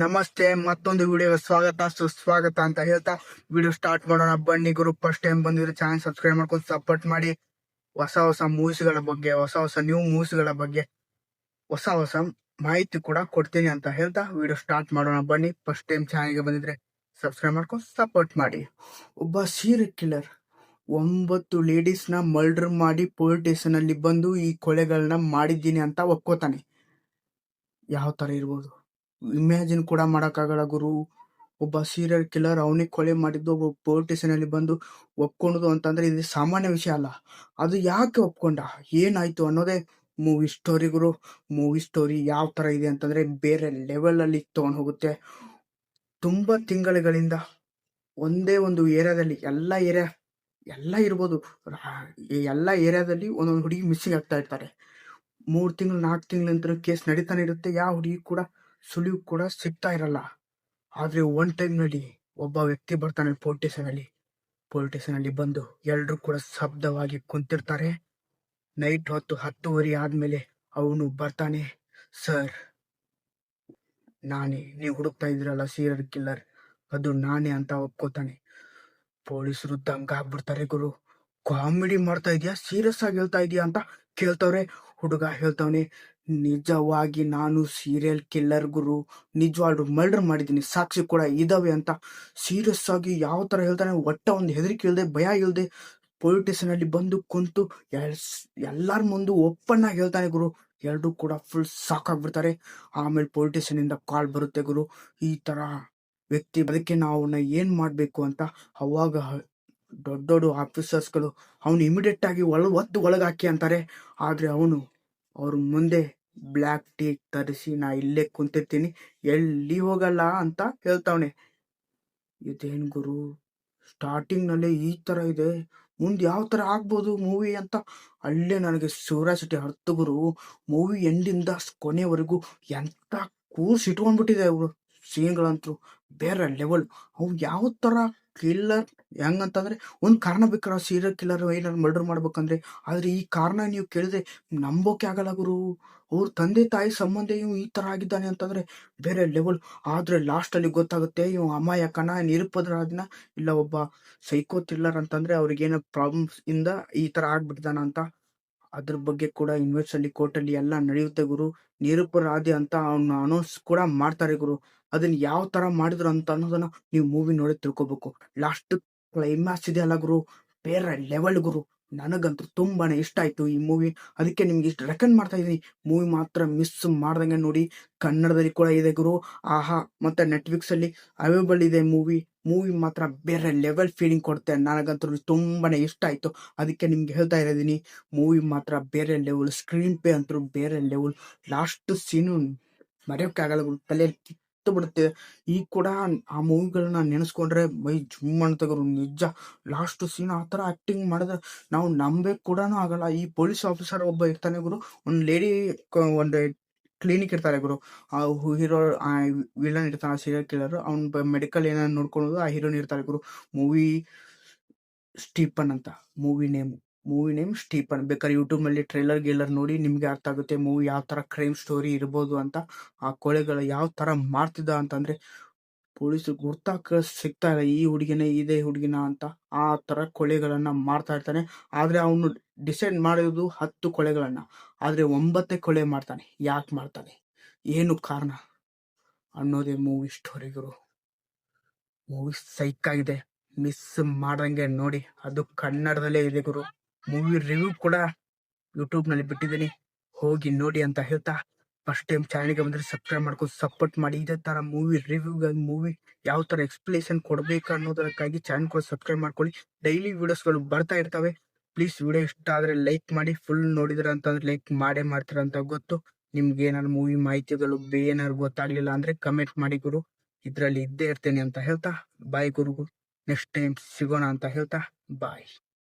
ನಮಸ್ತೆ. ಮತ್ತೊಂದು ವಿಡಿಯೋಗೆ ಸ್ವಾಗತ ಸುಸ್ವಾಗತ ಅಂತ ಹೇಳ್ತಾ ವಿಡಿಯೋ ಸ್ಟಾರ್ಟ್ ಮಾಡೋಣ ಬನ್ನಿ ಗುರು. ಫಸ್ಟ್ ಟೈಮ್ ಬಂದಿದ್ರೆ ಚಾನಲ್ ಸಬ್ಸ್ಕ್ರೈಬ್ ಮಾಡ್ಕೊಂಡು ಸಪೋರ್ಟ್ ಮಾಡಿ. ಹೊಸ ಹೊಸ ಮೂವೀಸ್ಗಳ ಬಗ್ಗೆ, ಹೊಸ ನ್ಯೂ ಮೂವೀಸ್ಗಳ ಬಗ್ಗೆ ಹೊಸ ಮಾಹಿತಿ ಕೂಡ ಕೊಡ್ತೀನಿ ಅಂತ ಹೇಳ್ತಾ ವಿಡಿಯೋ ಸ್ಟಾರ್ಟ್ ಮಾಡೋಣ ಬನ್ನಿ. ಫಸ್ಟ್ ಟೈಮ್ ಚಾನಲ್ಗೆ ಬಂದಿದ್ರೆ ಸಬ್ಸ್ಕ್ರೈಬ್ ಮಾಡ್ಕೊಂಡು ಸಪೋರ್ಟ್ ಮಾಡಿ. ಒಬ್ಬ ಸೀರಿಯಲ್ ಕಿಲ್ಲರ್ 9 ಲೇಡೀಸ್ನ ಮರ್ಡರ್ ಮಾಡಿ ಪೊಲೀಸ್ ಸ್ಟೇಷನ್ ಅಲ್ಲಿ ಬಂದು ಈ ಕೊಲೆಗಳನ್ನ ಮಾಡಿದ್ದೀನಿ ಅಂತ ಒಪ್ಕೋತಾನೆ. ಯಾವ ತರ ಇರ್ಬೋದು ಇಮ್ಯಾಜಿನ್ ಕೂಡ ಮಾಡೋಕ್ಕಾಗಲ್ಲ ಗುರು. ಒಬ್ಬ ಸೀರಿಯಲ್ ಕಿಲ್ಲರ್ ಅವನಿಗೆ ಕೊಲೆ ಮಾಡಿದ್ದು ಒಬ್ಬ ಪೊಲೀಸ್ ಸ್ಟೇಷನ್ ಅಲ್ಲಿ ಬಂದು ಒಪ್ಕೊಂಡದು ಅಂತಂದ್ರೆ ಇದು ಸಾಮಾನ್ಯ ವಿಷಯ ಅಲ್ಲ. ಅದು ಯಾಕೆ ಒಪ್ಕೊಂಡ, ಏನಾಯ್ತು ಅನ್ನೋದೇ ಮೂವಿ ಸ್ಟೋರಿ ಗುರು. ಮೂವಿ ಸ್ಟೋರಿ ಯಾವ ತರ ಇದೆ ಅಂತಂದ್ರೆ ಬೇರೆ ಲೆವೆಲ್ ಅಲ್ಲಿ ತಗೊಂಡು ಹೋಗುತ್ತೆ. ತುಂಬಾ ತಿಂಗಳುಗಳಿಂದ ಒಂದೇ ಒಂದು ಏರಿಯಾದಲ್ಲಿ ಎಲ್ಲ ಇರ್ಬೋದು, ಎಲ್ಲ ಏರಿಯಾದಲ್ಲಿ ಒಂದೊಂದು ಹುಡುಗಿ ಮಿಸ್ಸಿಂಗ್ ಆಗ್ತಾ ಇರ್ತಾರೆ. 3 ತಿಂಗಳು 4 ತಿಂಗಳ ನಂತರ ಕೇಸ್ ನಡೀತಾನೆ ಇರುತ್ತೆ. ಯಾವ ಹುಡುಗಿ ಕೂಡ ಸುಳಿವು ಕೂಡ ಸಿಗ್ತಾ ಇರಲ್ಲ. ಆದ್ರೆ ಒನ್ ಟೈಮ್ ನಲ್ಲಿ ಒಬ್ಬ ವ್ಯಕ್ತಿ ಬರ್ತಾನೆ ಪೊಲೀಸ್ ಸ್ಟೇಷನ್ ಅಲ್ಲಿ ಬಂದು ಎಲ್ರು ಕೂಡ ಶಬ್ದವಾಗಿ ಕುಂತಿರ್ತಾರೆ. ನೈಟ್ ಹೊತ್ತು 10:30 ಆದ್ಮೇಲೆ ಅವನು ಬರ್ತಾನೆ. ಸರ್, ನಾನೇ, ನೀವು ಹುಡುಕ್ತಾ ಇದ್ರಲ್ಲ ಸೀರಿಯಲ್ ಕಿಲ್ಲರ್, ಅದು ನಾನೇ ಅಂತ ಒಪ್ಕೋತಾನೆ. ಪೊಲೀಸರು ದಂಗ ಆಗ್ಬಿಡ್ತಾರೆ ಗುರು. ಕಾಮಿಡಿ ಮಾಡ್ತಾ ಇದೀಯಾ, ಸೀರಿಯಸ್ ಆಗಿ ಹೇಳ್ತಾ ಇದೀಯಾ ಅಂತ ಕೇಳ್ತವ್ರೆ. ಹುಡುಗ ಹೇಳ್ತಾವನೆ, ನಿಜವಾಗಿ ನಾನು ಸೀರಿಯಲ್ ಕಿಲ್ಲರ್ ಗುರು, ನಿಜವಾಗ್ಲೂ ಮರ್ಡರ್ ಮಾಡಿದ್ದೀನಿ, ಸಾಕ್ಷಿ ಕೂಡ ಇದಾವೆ ಅಂತ ಸೀರಿಯಸ್ ಆಗಿ ಯಾವ ತರ ಹೇಳ್ತಾನೆ. ಒಟ್ಟ ಒಂದು ಹೆದರಿಕೆ ಇಲ್ಲದೆ, ಭಯ ಇಲ್ಲದೆ ಪೊಲೀಸ್ ಸ್ಟೇಷನ್ ಅಲ್ಲಿ ಬಂದು ಕುಂತು ಎಲ್ಲಾರ ಮುಂದೆ ಓಪನ್ ಆಗಿ ಹೇಳ್ತಾನೆ ಗುರು. ಎಲ್ರು ಕೂಡ ಫುಲ್ ಸಾಕಾಗ್ಬಿಡ್ತಾರೆ. ಆಮೇಲೆ ಪೊಲೀಸ್ ಸ್ಟೇಷನ್ ಇಂದ ಕಾಲ್ ಬರುತ್ತೆ ಗುರು, ಈ ತರ ವ್ಯಕ್ತಿ, ಅದಕ್ಕೆ ನಾವು ಅವನ್ನ ಏನ್ ಮಾಡ್ಬೇಕು ಅಂತ. ಅವಾಗ ದೊಡ್ಡ ಆಫೀಸರ್ಸ್ಗಳು ಅವನು ಇಮಿಡಿಯೇಟ್ ಆಗಿ ಒಳಗಾಕಿ ಅಂತಾರೆ. ಆದ್ರೆ ಅವ್ರ ಮುಂದೆ ಬ್ಲ್ಯಾಕ್ ಟೀ ತರಿಸಿ ನಾ ಇಲ್ಲೇ ಕುಂತಿರ್ತೀನಿ, ಎಲ್ಲಿ ಹೋಗಲ್ಲ ಅಂತ ಹೇಳ್ತಾವನೆ. ಇದೇನ್ ಗುರು, ಸ್ಟಾರ್ಟಿಂಗ್ ನಲ್ಲೇ ಈ ತರ ಇದೆ, ಮುಂದೆ ಯಾವ ತರ ಆಗ್ಬೋದು ಮೂವಿ ಅಂತ ಅಲ್ಲೇ ನನಗೆ ಕ್ಯೂರಿಯಾಸಿಟಿ ಹರ್ತು ಗುರು. ಮೂವಿ ಎಂಡಿಂದ ಕೊನೆವರೆಗೂ ಎಂತ ಕೂರ್ಸ್ ಇಟ್ಕೊಂಡ್ಬಿಟ್ಟಿದೆ ಅವರು. ಸೀನ್ಗಳಂತೂ ಬೇರೆ ಲೆವೆಲ್. ಅವು ಯಾವ ತರ ಕಿಲ್ಲರ್ ಹೆಂಗಂತಂದ್ರೆ ಒಂದ್ ಕಾರಣ ಬೇಕಾರ ಸೀರಿಯಲ್ ಕಿಲ್ಲರ್ ಏನಾದ್ರು ಮರ್ಡರ್ ಮಾಡ್ಬೇಕಂದ್ರೆ. ಆದ್ರೆ ಈ ಕಾರಣ ನೀವು ಕೇಳಿದ್ರೆ ನಂಬೋಕೆ ಆಗಲ್ಲ ಗುರು. ಅವ್ರ ತಂದೆ ತಾಯಿ ಸಂಬಂಧ ಇವ್ ಈ ತರ ಆಗಿದ್ದಾನೆ ಅಂತಂದ್ರೆ ಬೇರೆ ಲೆವೆಲ್. ಆದ್ರೆ ಲಾಸ್ಟ್ ಅಲ್ಲಿ ಗೊತ್ತಾಗುತ್ತೆ ಇವ್ ಅಮಾಯಕನ, ನಿರುಪದ್ರವಾದಿನ, ಇಲ್ಲ ಒಬ್ಬ ಸೈಕೋ ಥ್ರಿಲ್ಲರ್ ಅಂತಂದ್ರೆ ಅವ್ರಿಗೇನೋ ಪ್ರಾಬ್ಲಮ್ಸ್ ಇಂದ ಈ ತರ ಆಗ್ಬಿಟ್ಟಿದಾನ ಅಂತ. ಅದ್ರ ಬಗ್ಗೆ ಕೂಡ ಇನ್ವೆಸ್ಟ್ ಅಲ್ಲಿ ಕೋರ್ಟ್ ಅಲ್ಲಿ ಎಲ್ಲ ನಡೆಯುತ್ತೆ ಗುರು. ನಿರಪರಾಧಿ ಅಂತ ಅವ್ನ ಅನೌನ್ಸ್ ಕೂಡ ಮಾಡ್ತಾರೆ ಗುರು. ಅದನ್ನ ಯಾವ ತರ ಮಾಡಿದ್ರು ಅಂತ ಅನ್ನೋದನ್ನ ನೀವು ಮೂವಿ ನೋಡಿ ತಿಳ್ಕೊಬೇಕು. ಲಾಸ್ಟ್ ಕ್ಲೈಮ್ಯಾಕ್ಸ್ ಇದೆ ಅಲ್ಲ ಗುರು, ಬೇರೆ ಲೆವೆಲ್ ಗುರು. ನನಗಂತೂ ತುಂಬಾನೇ ಇಷ್ಟ ಆಯ್ತು ಈ ಮೂವಿ. ಅದಕ್ಕೆ ನಿಮ್ಗೆ ಇಷ್ಟು ರೆಕಮೆಂಡ್ ಮಾಡ್ತಾ ಇದೀನಿ. ಮೂವಿ ಮಾತ್ರ ಮಿಸ್ ಮಾಡ್ದಂಗೆ ನೋಡಿ. ಕನ್ನಡದಲ್ಲಿ ಕೂಡ ಇದೆ ಗುರು. ಆಹಾ ಮತ್ತೆ ನೆಟ್ಫ್ಲಿಕ್ಸ್ ಅಲ್ಲಿ ಅವೈಲೇಬಲ್ ಇದೆ ಮೂವಿ ಮಾತ್ರ ಬೇರೆ ಲೆವೆಲ್ ಫೀಲಿಂಗ್ ಕೊಡುತ್ತೆ. ನನಗಂತೂ ತುಂಬಾನೇ ಇಷ್ಟ ಆಯ್ತು. ಅದಕ್ಕೆ ನಿಮ್ಗೆ ಹೇಳ್ತಾ ಇರೋದೀನಿ, ಮೂವಿ ಮಾತ್ರ ಬೇರೆ ಲೆವೆಲ್. ಸ್ಕ್ರೀನ್ ಪೇ ಅಂತೂ ಬೇರೆ ಲೆವೆಲ್. ಲಾಸ್ಟ್ ಸೀನು ಮರೆಯೋಕೆ ಆಗಲ್ಲ ಗುರು, ತಲೆಯಲ್ಲಿ ಕಿತ್ತು ಬಿಡುತ್ತೆ. ಈಗ ಕೂಡ ಆ ಮೂವಿಗಳನ್ನ ನೆನೆಸ್ಕೊಂಡ್ರೆ ಮೈ ಜುಮ್ ಅಂತ ಗುರು. ನಿಜ ಲಾಸ್ಟ್ ಸೀನ್ ಆ ತರ ಆಕ್ಟಿಂಗ್ ಮಾಡಿದ್ರೆ ನಾವು ನಂಬೇಕು ಕೂಡ ಆಗಲ್ಲ. ಈ ಪೊಲೀಸ್ ಆಫೀಸರ್ ಒಬ್ಬ ಇರ್ತಾನೆ ಗುರು, ಒಂದ್ ಲೇಡಿ, ಒಂದು ಕ್ಲಿನಿಕ್ ಇರ್ತಾರೆ ಗುರು. ಆ ಹೀರೋ ವಿಲನ್ ಇರ್ತಾನೆ, ಸೀರಿಯಲ್ ಕಿಲ್ಲರ್, ಅವ್ನ್ ಮೆಡಿಕಲ್ ಏನಾದ್ರು ನೋಡ್ಕೊಳ್ಳೋದು ಆ ಹೀರೋನ್ ಇರ್ತಾರೆ ಗುರು. ಮೂವಿ ಸ್ಟೀಫನ್ ಅಂತ ಮೂವಿ ನೇಮ್ ಸ್ಟೀಫನ್. ಬೇಕಾದ್ರೆ ಯೂಟ್ಯೂಬ್ ನಲ್ಲಿ ಟ್ರೈಲರ್ ನೋಡಿ ನಿಮ್ಗೆ ಅರ್ಥ ಆಗುತ್ತೆ ಮೂವಿ ಯಾವ ತರ ಕ್ರೈಮ್ ಸ್ಟೋರಿ ಇರ್ಬೋದು ಅಂತ. ಆ ಕೊಲೆಗಳು ಯಾವ ತರ ಮಾಡ್ತಿದ್ದ ಅಂತಂದ್ರೆ ಪೊಲೀಸರು ಗುರ್ತಾಕ ಸಿಗ್ತಾ ಇಲ್ಲ, ಈ ಹುಡುಗಿನ ಇದೇ ಹುಡುಗಿನ ಅಂತ. ಆ ತರ ಕೊಲೆಗಳನ್ನ ಮಾಡ್ತಾ ಇರ್ತಾನೆ. ಆದ್ರೆ ಅವನು ಡಿಸೈಡ್ ಮಾಡಿರೋದು 10 ಕೊಲೆಗಳನ್ನ, ಆದ್ರೆ 9 ಕೊಲೆ ಮಾಡ್ತಾನೆ. ಯಾಕೆ ಮಾಡ್ತಾನೆ, ಏನು ಕಾರಣ ಅನ್ನೋದೇ ಮೂವಿ ಸ್ಟೋರಿಗಳು. ಮೂವಿ ಸೈಕ್ ಆಗಿದೆ, ಮಿಸ್ ಮಾಡಂಗೆ ನೋಡಿ. ಅದು ಕನ್ನಡದಲ್ಲೇ ಇದೆ ಗುರು. ಮೂವಿ ರಿವ್ಯೂ ಕೂಡ ಯೂಟ್ಯೂಬ್ ನಲ್ಲಿ ಬಿಟ್ಟಿದ್ದೀನಿ, ಹೋಗಿ ನೋಡಿ ಅಂತ ಹೇಳ್ತಾ, ಫಸ್ಟ್ ಟೈಮ್ ಚಾನಲ್ಗೆ ಬಂದ್ರೆ ಸಬ್ಸ್ಕ್ರೈಬ್ ಮಾಡ್ಕೊಂಡು ಸಪೋರ್ಟ್ ಮಾಡಿ. ಇದೇ ತರ ಮೂವಿ ರಿವ್ಯೂ, ಮೂವಿ ಯಾವ ತರ ಎಕ್ಸ್ಪ್ಲೇಷನ್ ಕೊಡ್ಬೇಕು ಅನ್ನೋದಕ್ಕಾಗಿ ಚಾನಲ್ ಕೂಡ ಸಬ್ಸ್ಕ್ರೈಬ್ ಮಾಡ್ಕೊಳ್ಳಿ. ಡೈಲಿ ವಿಡಿಯೋಸ್ಗಳು ಬರ್ತಾ ಇರ್ತವೆ. ಪ್ಲೀಸ್ ವಿಡಿಯೋ ಇಷ್ಟ ಆದ್ರೆ ಲೈಕ್ ಮಾಡಿ. ಫುಲ್ ನೋಡಿದ್ರ ಅಂತಂದ್ರೆ ಲೈಕ್ ಮಾಡ್ತೀರ ಅಂತ ಗೊತ್ತು. ನಿಮ್ಗೆ ಏನಾದ್ರು ಮೂವಿ ಮಾಹಿತಿಗಳು ಏನಾದ್ರು ಗೊತ್ತಾಗ್ಲಿಲ್ಲ ಅಂದ್ರೆ ಕಮೆಂಟ್ ಮಾಡಿ ಗುರು, ಇದ್ರಲ್ಲಿ ಇದ್ದೇ ಇರ್ತೇನೆ ಅಂತ ಹೇಳ್ತಾ ಬಾಯ್ ಗುರು. ನೆಕ್ಸ್ಟ್ ಟೈಮ್ ಸಿಗೋಣ ಅಂತ ಹೇಳ್ತಾ ಬಾಯ್.